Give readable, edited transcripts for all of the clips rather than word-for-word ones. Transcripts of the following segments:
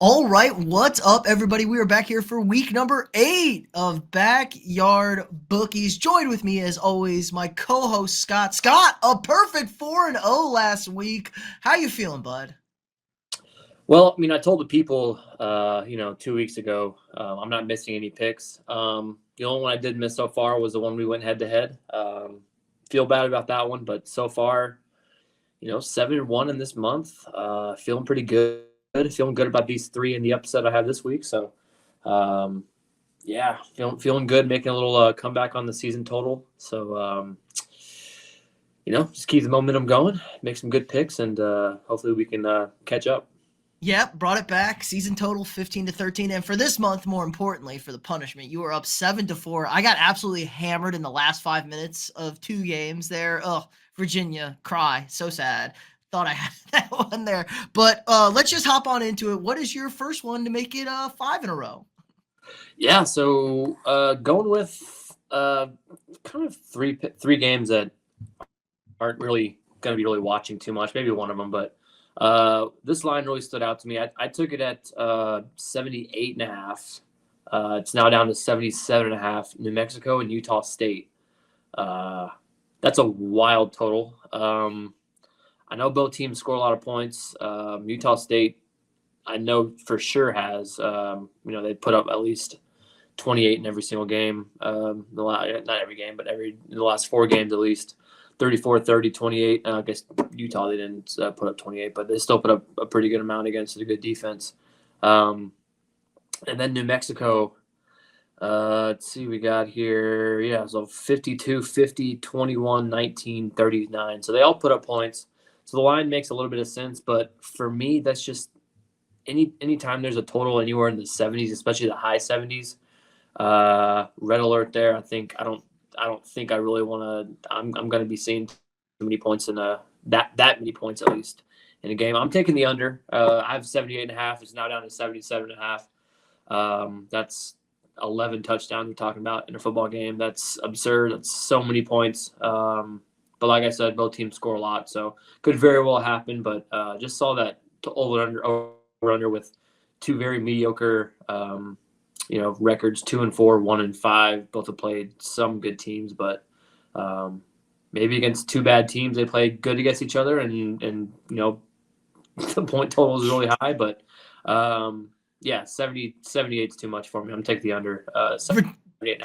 All right, what's up, everybody? We are back here for week number 8 of Backyard Bookies. Joined with me, as always, my co-host Scott. Scott, a perfect 4-0 last week. How you feeling, bud? Well, I told the people, 2 weeks ago, I'm not missing any picks. The only one I did miss so far was the one we went head to head. Feel bad about that one, but so far, 7-1 in this month. Feeling pretty good. Feeling good about these three in the upset I have this week. So, um, yeah, feeling good. Making a little comeback on the season total. So, just keep the momentum going. Make some good picks, and hopefully we can catch up. Yep, brought it back. Season total 15-13. And for this month, more importantly, for the punishment, you were up 7-4. I got absolutely hammered in the last 5 minutes of 2 games there. Ugh, Virginia, cry. So sad. Thought I had that one there. But let's just hop on into it. What is your first one to make it 5 in a row? Yeah, so going with kind of three games that aren't really going to be really watching too much. Maybe one of them, but this line really stood out to me. I took it at 78.5. It's now down to 77.5. New Mexico and Utah State. That's a wild total. I know both teams score a lot of points. Utah State, I know for sure has. They put up at least 28 in every single game. Not every game, but in the last 4 games at least. 34, 30, 28. I guess Utah, they didn't put up 28, but they still put up a pretty good amount against a good defense. And then New Mexico, let's see, we got here. Yeah, so 52, 50, 21, 19, 39. So they all put up points. So the line makes a little bit of sense, but for me, that's just anytime there's a total anywhere in the 70s, especially the high 70s, red alert there. I don't think I really want to. I'm going to be seeing too many points in that many points at least in a game. I'm taking the under. I have 78.5. It's now down to 77.5. That's 11 touchdowns we're talking about in a football game. That's absurd. That's so many points. But like I said, both teams score a lot, so could very well happen. But just saw that over under with two very mediocre. Records 2-4, 1-5. Both have played some good teams, but maybe against two bad teams, they play good against each other, and the point total is really high. But 78 is too much for me. I'm taking the under 78.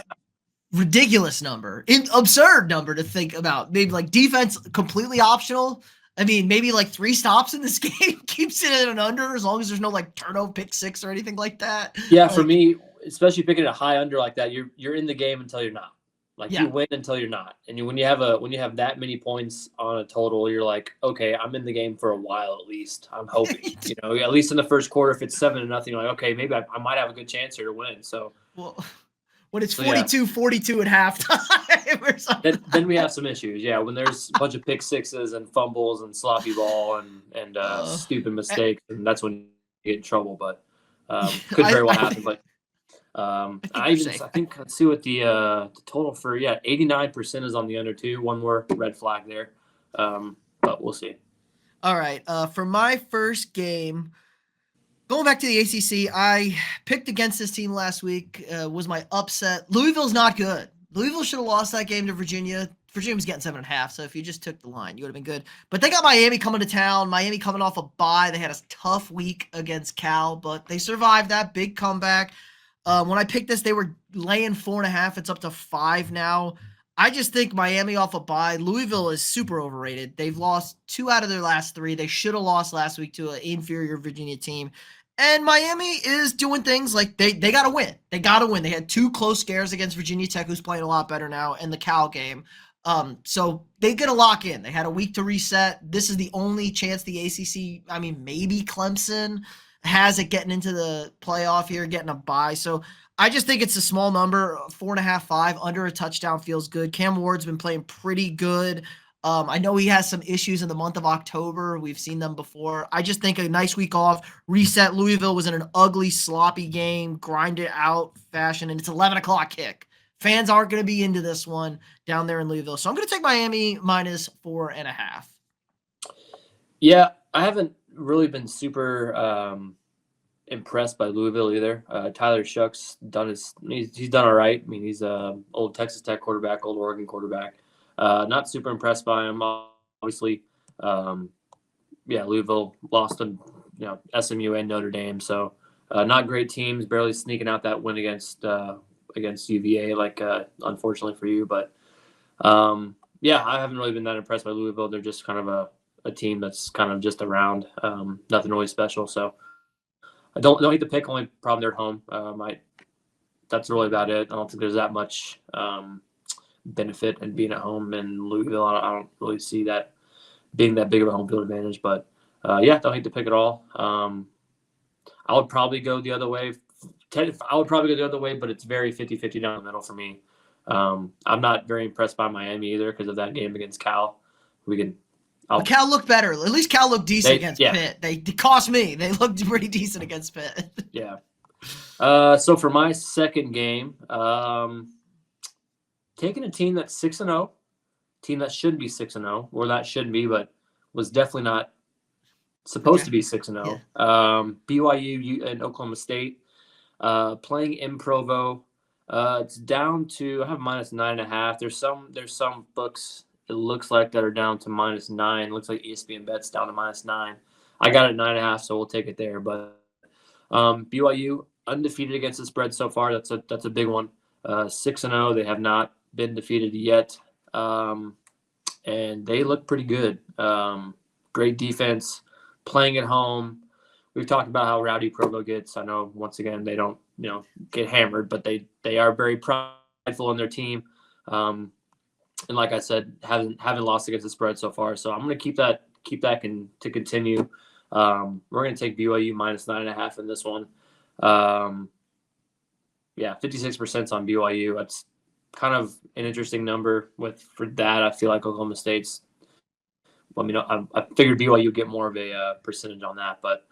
Ridiculous number, absurd number to think about. Maybe like defense completely optional. I mean, maybe like 3 stops in this game keeps it at an under as long as there's no like turnover, pick six or anything like that. Yeah, Like, for me, especially picking a high under like that, you're in the game until you're not. Like yeah, you win until you're not. And when you have that many points on a total, you're like, okay, I'm in the game for a while at least. I'm hoping, at least in the first quarter, if it's 7-0, you're like, okay, maybe I might have a good chance here to win. So, well, when it's so yeah, 42-42 at halftime or something. then we have some issues. Yeah, when there's a bunch of pick sixes and fumbles and sloppy ball and stupid mistakes, and that's when you get in trouble. But could very well happen. But I think let's see what the total for 89% is on the under too. One more red flag there, but we'll see. All right, for my first game, going back to the ACC, I picked against this team last week. Was my upset. Louisville's not good. Louisville should have lost that game to Virginia. Virginia was getting 7.5, so if you just took the line, you would have been good. But they got Miami coming to town. Miami coming off a bye. They had a tough week against Cal, but they survived that big comeback. When I picked this, they were laying 4.5. It's up to 5 now. I just think Miami off a bye. Louisville is super overrated. They've lost 2 out of their last 3. They should have lost last week to an inferior Virginia team. And Miami is doing things like they got to win. They got to win. They had 2 close scares against Virginia Tech, who's playing a lot better now, and the Cal game. So they got to lock in. They had a week to reset. This is the only chance the ACC, maybe Clemson has it getting into the playoff here, getting a bye. So I just think it's a small number, 4.5, 5, under a touchdown feels good. Cam Ward's been playing pretty good. I know he has some issues in the month of October. We've seen them before. I just think a nice week off, reset. Louisville was in an ugly, sloppy game, grinded out fashion, and it's 11 o'clock kick. Fans aren't going to be into this one down there in Louisville. So I'm going to take Miami minus 4.5. Yeah, I haven't really been super impressed by Louisville either. Tyler Shuck's he's done all right. I mean, he's a old Texas Tech quarterback, old Oregon quarterback. Not super impressed by him, obviously. Louisville lost to SMU and Notre Dame, so not great teams. Barely sneaking out that win against UVA, unfortunately for you. But I haven't really been that impressed by Louisville. They're just kind of a team that's kind of just around, nothing really special. So I don't hate the pick. Only problem they're at home. That's really about it. I don't think there's that much benefit in being at home in Louisville. I don't really see that being that big of a home field advantage. But don't hate the pick at all. I would probably go the other way. But it's very 50-50 down the middle for me. I'm not very impressed by Miami either because of that game against Cal. But Cal looked better. At least Cal looked decent against Pitt. They cost me. They looked pretty decent against Pitt. Yeah. So for my second game, taking a team that's 6-0, team that should be 6-0, or that shouldn't be, but was definitely not supposed to be 6-0. Yeah. BYU and Oklahoma State playing in Provo. It's down to, I have -9.5. There's some books it looks like that are down to -9. It looks like ESPN bets down to -9. I got it 9.5, so we'll take it there. But BYU undefeated against the spread so far. That's a big one. 6-0. They have not been defeated yet, and they look pretty good. Great defense, playing at home. We've talked about how rowdy Provo gets. I know once again they don't get hammered, but they are very prideful in their team. And like I said, haven't lost against the spread so far. So I'm going to keep that to continue. We're going to take BYU -9.5 in this one. 56% on BYU. That's kind of an interesting number. For that, I feel like Oklahoma State's. I figured BYU would get more of a percentage on that, but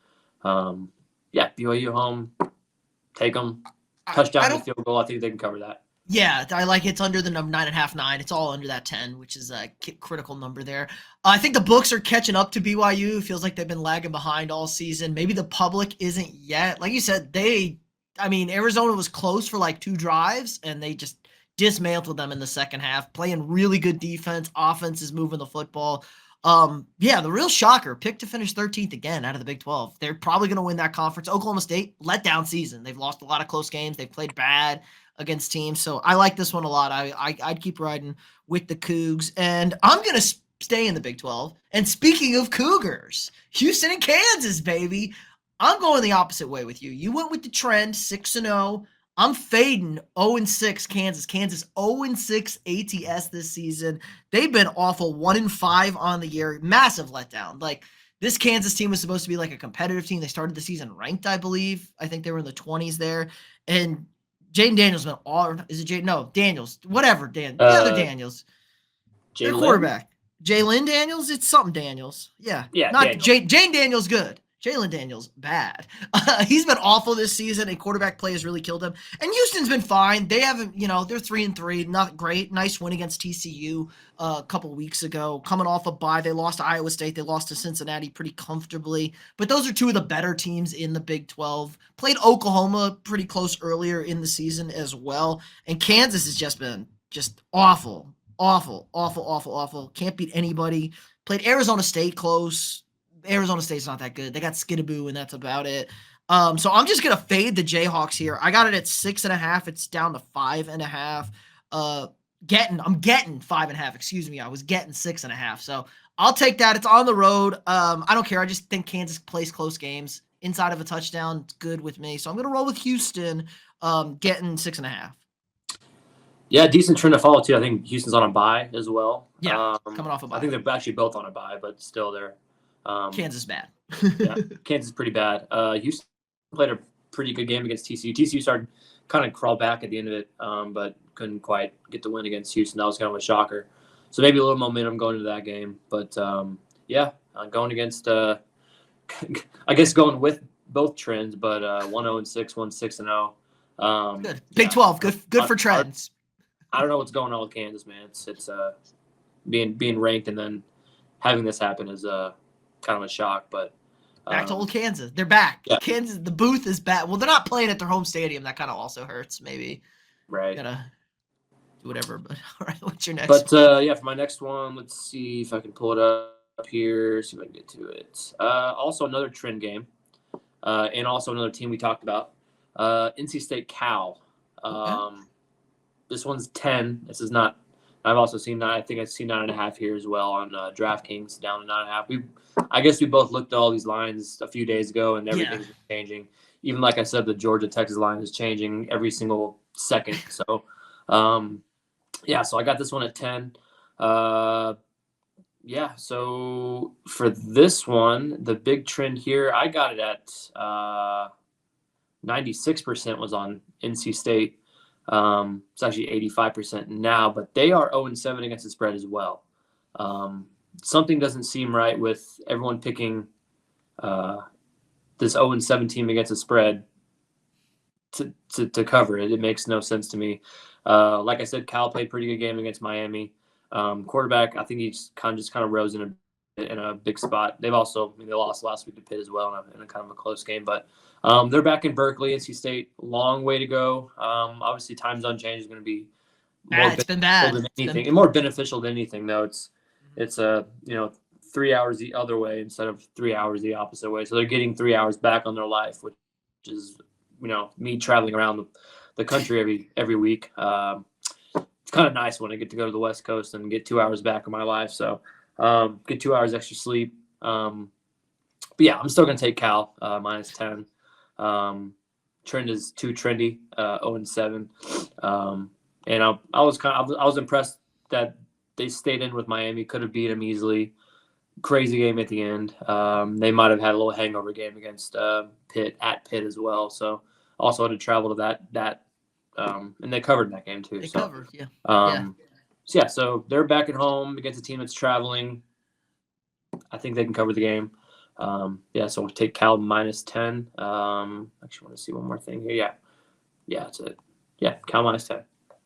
BYU home, take them. Touchdown to field goal. I think they can cover that. Yeah, I like it's under the number 9.5, 9. It's all under that 10, which is a critical number there. I think the books are catching up to BYU. It feels like they've been lagging behind all season. Maybe the public isn't yet. Like you said, Arizona was close for like 2 drives, and they just dismantled them in the second half, playing really good defense. Offense is moving the football. The real shocker, picked to finish 13th again out of the Big 12. They're probably going to win that conference. Oklahoma State, letdown season. They've lost a lot of close games. They've played bad against teams. So I like this one a lot. I'd keep riding with the Cougs. And I'm going to stay in the Big 12. And speaking of Cougars, Houston and Kansas, baby. I'm going the opposite way with you. You went with the trend, 6-0. I'm fading 0-6 Kansas. Kansas 0-6 ATS this season. They've been awful, 1-5 on the year. Massive letdown. Like, this Kansas team was supposed to be like a competitive team. They started the season ranked, I believe. I think they were in the 20s there. And Jaden Daniels been Daniels. Whatever, the other Daniels. Their quarterback. Jalen Daniels? It's something Daniels. Yeah. Not Jane Daniels good. Jalen Daniels, bad. He's been awful this season, and quarterback play has really killed him. And Houston's been fine. They haven't, they're 3-3, not great. Nice win against TCU a couple of weeks ago. Coming off a bye, they lost to Iowa State. They lost to Cincinnati pretty comfortably. But those are two of the better teams in the Big 12. Played Oklahoma pretty close earlier in the season as well. And Kansas has just been awful. Awful. Can't beat anybody. Played Arizona State close. Arizona State's not that good. They got Skidaboo, and that's about it. So I'm just going to fade the Jayhawks here. I got it at 6.5. It's down to 5.5. I'm getting 5.5. Excuse me. I was getting 6.5. So I'll take that. It's on the road. I don't care. I just think Kansas plays close games. Inside of a touchdown, it's good with me. So I'm going to roll with Houston, getting 6.5. Yeah, decent trend to follow, too. I think Houston's on a bye as well. Yeah, coming off a bye. I think they're actually both on a bye, but still they're Kansas bad. Kansas pretty bad. Houston played a pretty good game against TCU. TCU started kind of crawl back at the end of it, but couldn't quite get the win against Houston. That was kind of a shocker. So maybe a little momentum going into that game. But, going against I guess going with both trends, but 1-0-6, 1-6-0. Good. Big 12, good for trends. I don't know what's going on with Kansas, man. It's being ranked and then having this happen is kind of a shock, but Back to old Kansas. They're back. Yeah. Kansas, the booth is back. Well, they're not playing at their home stadium. That kind of also hurts. Maybe Right. gotta do whatever. But all right, what's your next But one? yeah, for my next one, let's see if I can pull it up here. See if I can get to it. Also another trend game, and also another team we talked about. NC State Cal. Okay. This one's 10. This is not. I've also seen 9. I think I've seen 9.5 here as well on DraftKings, down to 9.5. I guess we both looked at all these lines a few days ago, and everything's changing. Even like I said, the Georgia Texas line is changing every single second. So, yeah. So I got this one at 10. Yeah. So for this one, the big trend here, I got it at 96% was on NC State. It's actually 85% now, but they are 0-7 against the spread as well. Something doesn't seem right with everyone picking this 0-7 team against the spread to cover it. It makes no sense to me. Like I said, Cal played a pretty good game against Miami. Quarterback, I think he just kind of rose in a big spot. They've also they lost last week to Pitt as well in a kind of a close game, but they're back in Berkeley, NC State. Long way to go. Obviously, time zone change is going to be more It's been beneficial bad. than anything, and more beneficial than anything. Though it's 3 hours the other way instead of 3 hours the opposite way. So they're getting 3 hours back on their life, which is me traveling around the country every week. It's kind of nice when I get to go to the West Coast and get 2 hours back of my life. So get 2 hours extra sleep. But yeah, I'm still gonna take Cal minus 10. Trend is too trendy, 0-7. And I was impressed that they stayed in with Miami. Could have beat them easily. Crazy game at the end. They might have had a little hangover game against Pitt at Pitt as well. So also had to travel to that and they covered in that game too. They So covered, yeah. so they're back at home against a team that's traveling. I think they can cover the game. So we'll take Cal minus 10. Actually, I want to see one more thing here. Yeah, that's it. Yeah, Cal minus 10.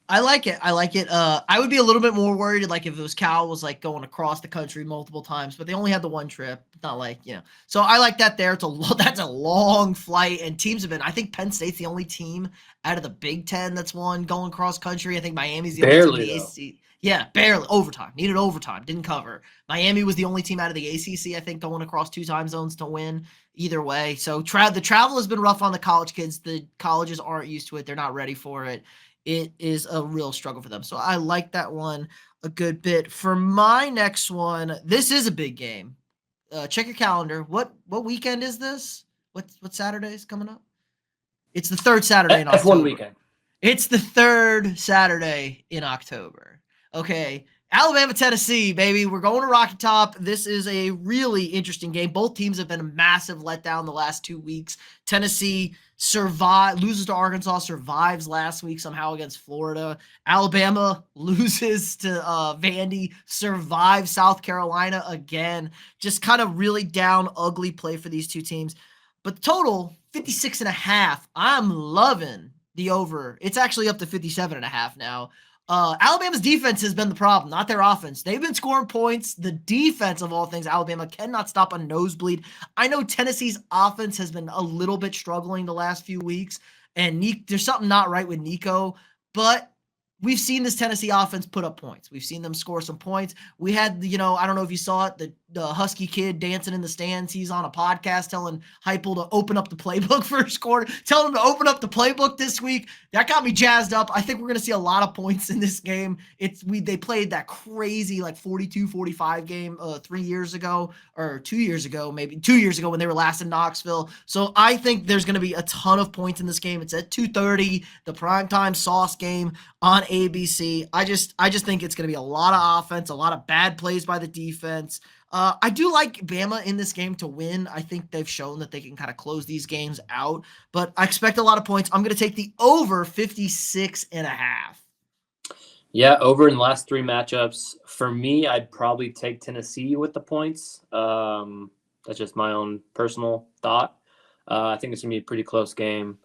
I like it. I would be a little bit more worried, like if it was Cal was like going across the country multiple times, but they only had the one trip. Not like So I like that. There, that's a long flight, and teams have been. I think Penn State's the only team out of the Big Ten that's won going cross country. I think Miami's the only team in the ACC. Yeah, barely overtime. Needed overtime. Didn't cover. Miami was the only team out of the ACC, I think, going across 2 time zones to win. Either way, so the travel has been rough on the college kids. The colleges aren't used to it. They're not ready for it. It is a real struggle for them. So I like that one a good bit. For my next one, this is a big game. Check your calendar. What weekend is this? What Saturday is coming up? It's the third Saturday in October. F1 weekend. It's the third Saturday in October. Okay. Alabama, Tennessee, baby. We're going to Rocky Top. This is a really interesting game. Both teams have been a massive letdown the last 2 weeks. Tennessee loses to Arkansas, survives last week somehow against Florida. Alabama loses to Vandy, survives South Carolina again. Just kind of really down, ugly play for these two teams. But the total, 56.5. I'm loving the over. It's actually up to 57.5 now. Alabama's defense has been the problem, not their offense. They've been scoring points. The defense, of all things, Alabama cannot stop a nosebleed. I know Tennessee's offense has been a little bit struggling the last few weeks, and there's something not right with Nico, but we've seen this Tennessee offense put up points. We've seen them score some points. We had, I don't know if you saw it, the Husky kid dancing in the stands. He's on a podcast telling Heupel to open up the playbook first quarter, telling him to open up the playbook this week. That got me jazzed up. I think we're going to see a lot of points in this game. They played that crazy 42-45 game 3 years ago, or 2 years ago, maybe 2 years ago when they were last in Knoxville. So I think there's going to be a ton of points in this game. It's at 2:30, the primetime sauce game on ABC. I just think it's going to be a lot of offense, a lot of bad plays by the defense. I do like Bama in this game to win. I think they've shown that they can kind of close these games out, but I expect a lot of points. I'm going to take the over 56.5. Yeah, over in the last 3 matchups. For me, I'd probably take Tennessee with the points. That's just my own personal thought. I think it's going to be a pretty close game.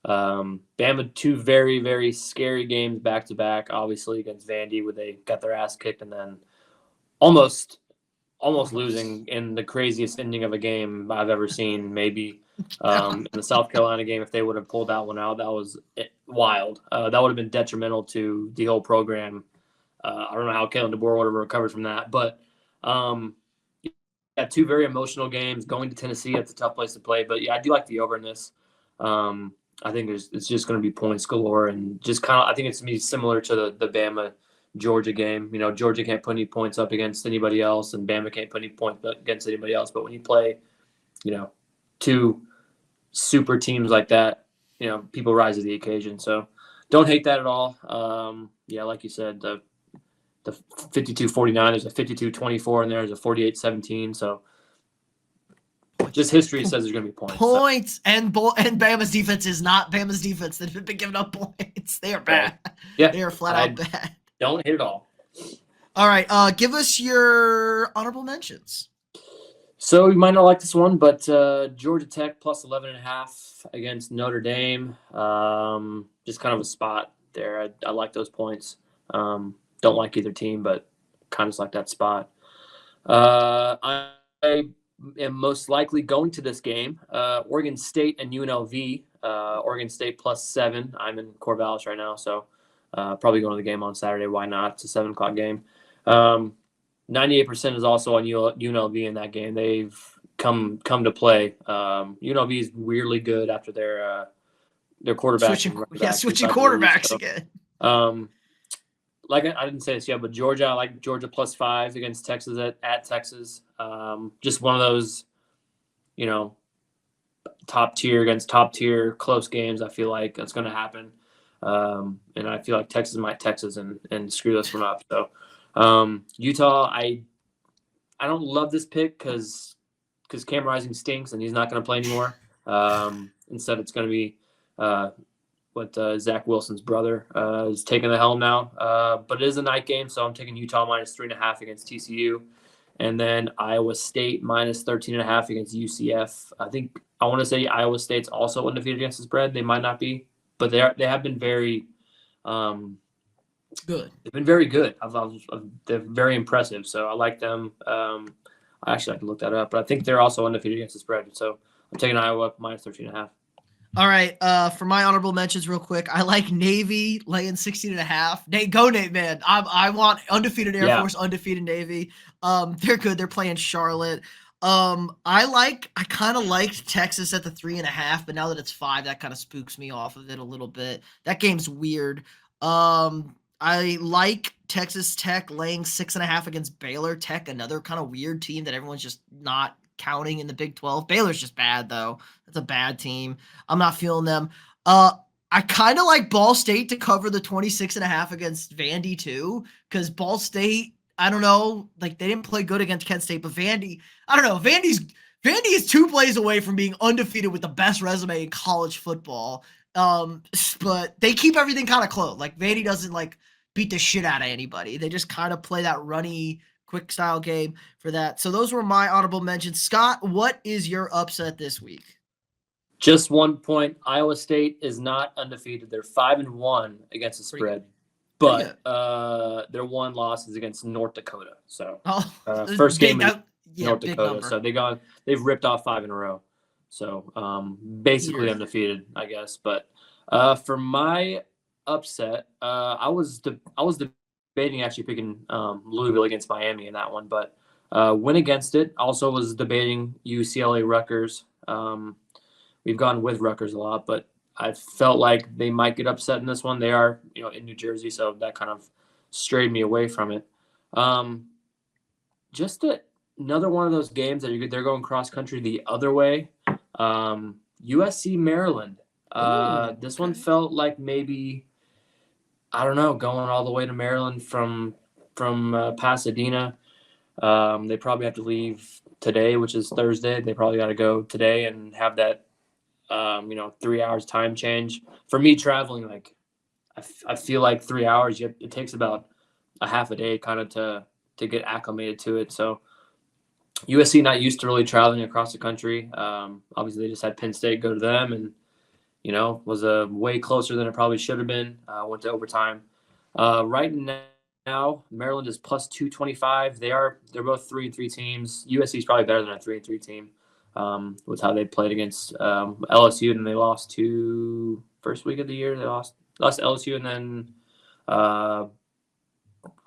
Bama, 2 very, very scary games back-to-back, obviously against Vandy, where they got their ass kicked, and then almost almost losing in the craziest ending of a game I've ever seen, maybe. In the South Carolina game, if they would have pulled that one out, that was wild. That would have been detrimental to the whole program. I don't know how Kalen DeBoer would have recovered from that, but yeah, two very emotional games. Going to Tennessee, it's a tough place to play, but yeah, I do like the over in this. I think it's just going to be points galore, and just kind of I think it's going to be similar to the Bama Georgia game. You know, Georgia can't put any points up against anybody else, and Bama can't put any points against anybody else. But when you play, you know, two super teams like that, you know, people rise to the occasion. So don't hate that at all. Yeah, like you said, the 52-49, there's a 52-24 in there, there's a 48-17. So just history says there's going to be points. Points, so. and Bama's defense is not Bama's defense. They've been giving up points. They are bad. Yeah, they are flat out bad. Don't hit it all. All right, give us your honorable mentions. So you might not like this one, but Georgia Tech plus 11.5 against Notre Dame. Just kind of a spot there. I like those points. Don't like either team, but kind of like that spot. I am most likely going to this game. Oregon State and UNLV. Oregon State plus 7. I'm in Corvallis right now, so probably going to the game on Saturday. Why not? It's a 7 o'clock game. 98% is also on UNLV in that game. They've come to play. UNLV is weirdly good after their quarterback. Switching quarterbacks again. Like I didn't say this yet, but Georgia, I like Georgia plus 5 against Texas at Texas. Just one of those, you know, top tier against top tier close games. I feel like that's going to happen. And I feel like Texas might Texas and screw this one up. So Utah, I don't love this pick because Cam Rising stinks and he's not going to play anymore. Instead, it's going to be Zach Wilson's brother is taking the helm now. But it is a night game, so I'm taking Utah minus 3.5 against TCU. And then Iowa State minus 13.5 against UCF. I want to say Iowa State's also undefeated against the spread. They might not be, but they have been very good. They've been very good. They're very impressive. So I like them. I actually have to look that up, but I think they're also undefeated against the spread. So I'm taking Iowa minus 13.5. All right. For my honorable mentions real quick, I like Navy laying 16.5. Go Nate, man. I want undefeated Air Force, undefeated Navy. They're good. They're playing Charlotte. I kind of liked Texas at the 3.5, but now that it's 5, that kind of spooks me off of it a little bit. That game's weird. I like Texas Tech laying 6.5 against Baylor. Tech, another kind of weird team that everyone's just not counting in the Big 12. Baylor's just bad, though. That's a bad team. I'm not feeling them. I kind of like Ball State to cover the 26.5 against Vandy, too, because Ball State, I don't know, like they didn't play good against Kent State, but Vandy, I don't know. Vandy is 2 plays away from being undefeated with the best resume in college football. But they keep everything kind of close. Like Vandy doesn't like beat the shit out of anybody. They just kind of play that runny, quick style game for that. So those were my honorable mentions. Scott, what is your upset this week? Just 1 point. Iowa State is not undefeated. They're 5-1 against the spread, but their 1 loss is against North Dakota. So first game in North Dakota. So they've ripped off 5 in a row. So basically undefeated, I guess. But for my upset, I was debating actually picking Louisville against Miami in that one, but went against it. Also was debating UCLA Rutgers. We've gone with Rutgers a lot, but I felt like they might get upset in this one. They are, in New Jersey, so that kind of strayed me away from it. Just another one of those games that they're going cross country the other way. USC Maryland. This one felt like maybe, I don't know, going all the way to Maryland from Pasadena. They probably have to leave today, which is Thursday. They probably got to go today and have that, 3 hours time change. For me traveling, like I feel like 3 hours, it takes about a half a day kind of to get acclimated to it. So USC not used to really traveling across the country. Obviously they just had Penn State go to them and, was way closer than it probably should have been. Went to overtime. Right now. Maryland is plus 225. They're both 3-3 teams. USC is probably better than a 3-3 team. With how they played against LSU, and they lost to first week of the year. They lost LSU, and then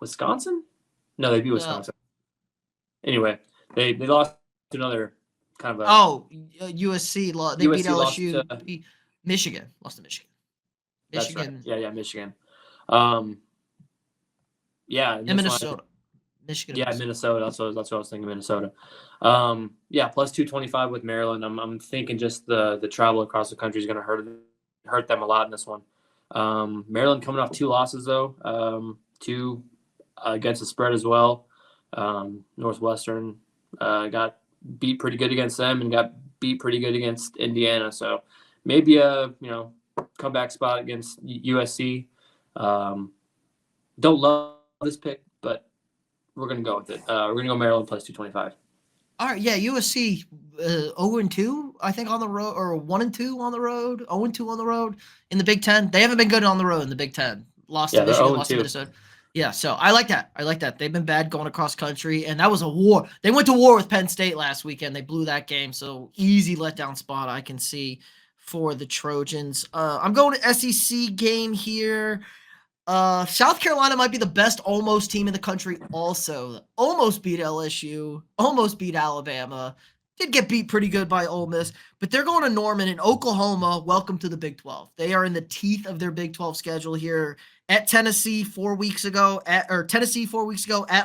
Wisconsin. No, they beat Wisconsin. Anyway, they lost to another kind of a USC. They USC beat LSU. lost to Michigan. Lost to Michigan. That's right. Michigan Yeah, Michigan. Um, yeah, and Minnesota. Michigan. Yeah, Minnesota. That's what I was thinking. Minnesota. Yeah, plus 225 with Maryland. I'm thinking just the travel across the country is going to hurt them a lot in this one. Maryland coming off 2 losses though, 2 against the spread as well. Northwestern got beat pretty good against them and got beat pretty good against Indiana. So maybe a comeback spot against USC. Don't love this pick, but we're going to go with it. We're going to go Maryland plus 225. All right, yeah, USC 0-2, I think, on the road, or 1-2 on the road, 0-2 on the road in the Big Ten. They haven't been good on the road in the Big Ten. Lost to Michigan, lost to Minnesota. Yeah, so I like that. They've been bad going across country, and that was a war. They went to war with Penn State last weekend. They blew that game, so easy letdown spot I can see for the Trojans. I'm going to SEC game here. South Carolina might be the best almost team in the country also. Almost beat LSU, almost beat Alabama. Did get beat pretty good by Ole Miss, but they're going to Norman in Oklahoma. Welcome to the Big 12. They are in the teeth of their Big 12 schedule here at Tennessee 4 weeks ago, at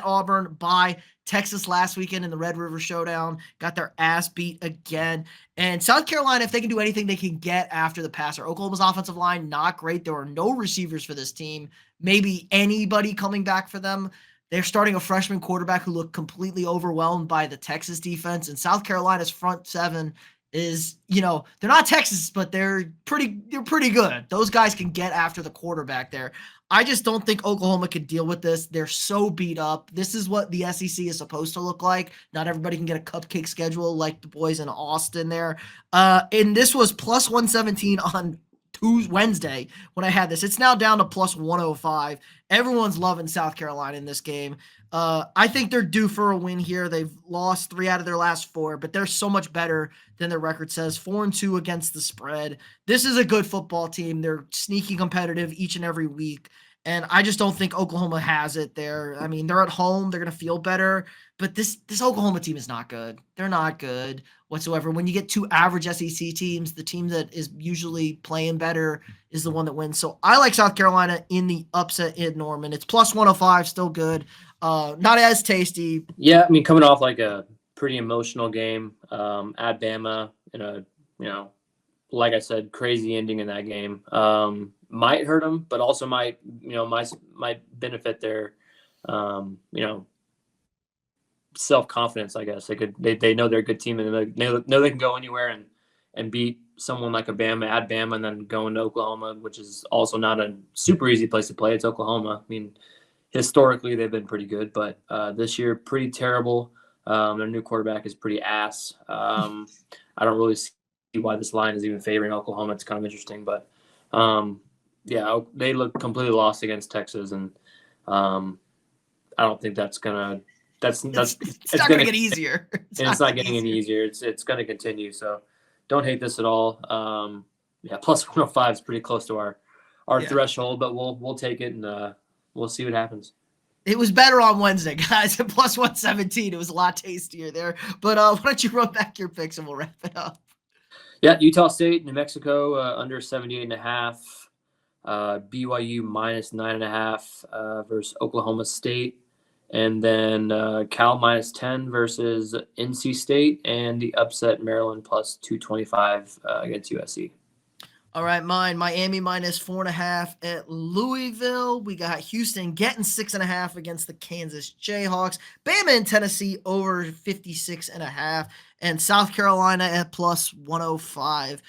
Auburn, by Texas last weekend in the Red River Showdown. Got their ass beat again. And South Carolina, if they can do anything, they can get after the passer. Oklahoma's offensive line, not great. There are no receivers for this team. Maybe anybody coming back for them. They're starting a freshman quarterback who looked completely overwhelmed by the Texas defense. And South Carolina's front seven is, they're not Texas, but they're pretty good. Those guys can get after the quarterback there. I just don't think Oklahoma could deal with this. They're so beat up. This is what the SEC is supposed to look like. Not everybody can get a cupcake schedule like the boys in Austin there. And this was plus 117 on Wednesday when I had this. It's now down to plus 105. Everyone's loving South Carolina in this game. I think they're due for a win here. They've lost 3 out of their last 4, but they're so much better than their record says. 4-2 against the spread. This is a good football team. They're sneaky competitive each and every week. And I just don't think Oklahoma has it there. I mean, they're at home. They're going to feel better. But this Oklahoma team is not good. They're not good whatsoever. When you get 2 average SEC teams, the team that is usually playing better is the one that wins. So I like South Carolina in the upset in Norman. It's plus 105, still good. Not as tasty. Yeah, I mean, coming off like a pretty emotional game at Bama in a, like I said, crazy ending in that game. Might hurt them, but also might benefit their, self-confidence, I guess. They know they're a good team, and they know they can go anywhere and beat someone like a Bama at Bama, and then go into Oklahoma, which is also not a super easy place to play. It's Oklahoma. I mean, historically they've been pretty good, but this year pretty terrible. Their new quarterback is pretty ass. I don't really see why this line is even favoring Oklahoma. It's kind of interesting, but yeah, they look completely lost against Texas, and I don't think that's gonna. It's not going to get easier. It's not getting any easier. It's going to continue. So don't hate this at all. Yeah, plus 105 is pretty close to our threshold, but we'll take it, and we'll see what happens. It was better on Wednesday, guys. At plus 117, it was a lot tastier there. But why don't you run back your picks and we'll wrap it up. Yeah, Utah State, New Mexico under 78.5. BYU minus 9.5 versus Oklahoma State. And then Cal minus 10 versus NC State, and the upset Maryland plus 225 against USC. All right, mine, Miami minus 4.5 at Louisville. We got Houston getting 6.5 against the Kansas Jayhawks. Bama and Tennessee over 56.5, and South Carolina at plus 105.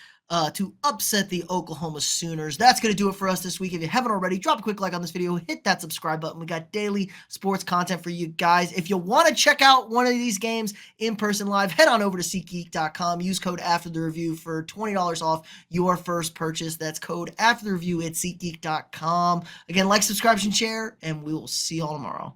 to upset the Oklahoma Sooners. That's going to do it for us this week. If you haven't already, drop a quick like on this video, hit that subscribe button. We got daily sports content for you guys. If you want to check out one of these games in person live, head on over to SeatGeek.com. Use code afterthereview for $20 off your first purchase. That's code afterthereview at SeatGeek.com. Again, like, subscribe, and share, and we will see you all tomorrow.